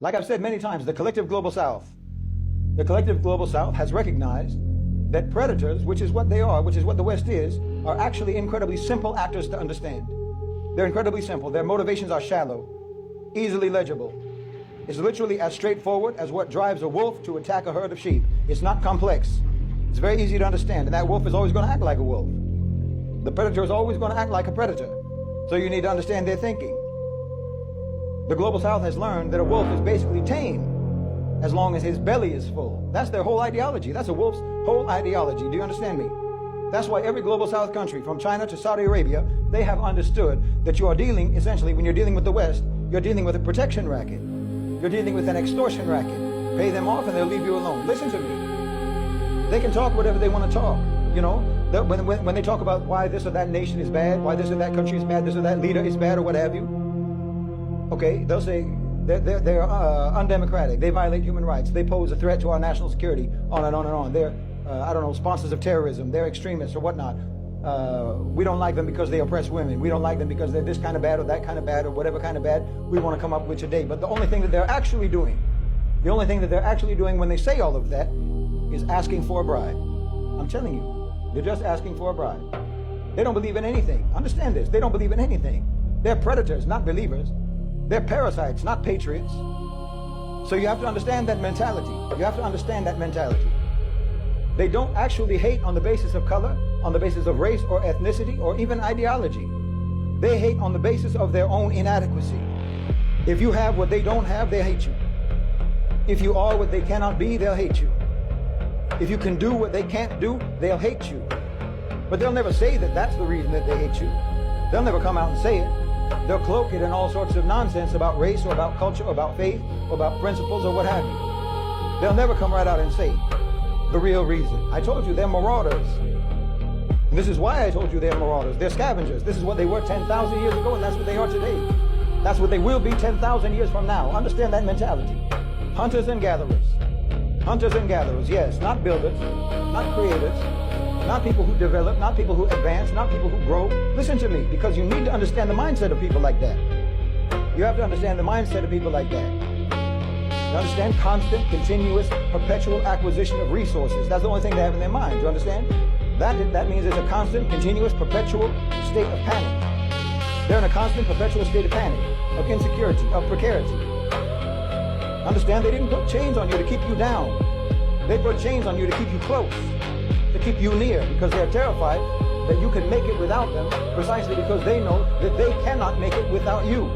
Like I've said many times, the collective global South has recognized that predators, which is what they are, which is what the West is, are actually incredibly simple actors to understand. They're incredibly simple. Their motivations are shallow, easily legible. It's literally as straightforward as what drives a wolf to attack a herd of sheep. It's not complex. It's very easy to understand, and that wolf is always going to act like a wolf. The predator is always going to act like a predator. So you need to understand their thinking. The global South has learned that a wolf is basically tame as long as his belly is full. That's their whole ideology. That's a wolf's whole ideology. Do you understand me? That's why every global South country, from China to Saudi Arabia, they have understood that you are dealing, essentially, when you're dealing with the West, you're dealing with a protection racket. You're dealing with an extortion racket. Pay them off and they'll leave you alone. Listen to me. They can talk whatever they want to talk. You know, when they talk about why this or that nation is bad, why this or that country is bad, this or that leader is bad, or what have you, okay, they'll say they're undemocratic. They violate human rights. They pose a threat to our national security, on and on and on. They're, I don't know, sponsors of terrorism. They're extremists or whatnot. We don't like them because they oppress women. We don't like them because they're this kind of bad or that kind of bad or whatever kind of bad we want to come up with today. But the only thing that they're actually doing, when they say all of that is asking for a bribe. I'm telling you, they're just asking for a bribe. They don't believe in anything. Understand this. They don't believe in anything. They're predators, not believers. They're parasites, not patriots. So you have to understand that mentality. You have to understand that mentality. They don't actually hate on the basis of color, on the basis of race or ethnicity or even ideology. They hate on the basis of their own inadequacy. If you have what they don't have, they hate you. If you are what they cannot be, they'll hate you. If you can do what they can't do, they'll hate you. But they'll never say that that's the reason that they hate you. They'll never come out and say it. They'll cloak it in all sorts of nonsense about race or about culture or about faith or about principles or what have you. They'll never come right out and say the real reason. I told you they're marauders. And this is why I told you they're marauders. They're scavengers. This is what they were 10,000 years ago, and that's what they are today. That's what they will be 10,000 years from now. Understand that mentality. Hunters and gatherers. Hunters and gatherers, yes, not builders, not creators, not people who develop, not people who advance, not people who grow. Listen to me, because you need to understand the mindset of people like that. You have to understand the mindset of people like that. You understand? Constant, continuous, perpetual acquisition of resources. That's the only thing they have in their mind. You understand? That means it's a constant, continuous, perpetual state of panic. They're in a constant, perpetual state of panic, of insecurity, of precarity. Understand? They didn't put chains on you to keep you down. They put chains on you to keep you close, to keep you near, because they're terrified that you can make it without them, precisely because they know that they cannot make it without you.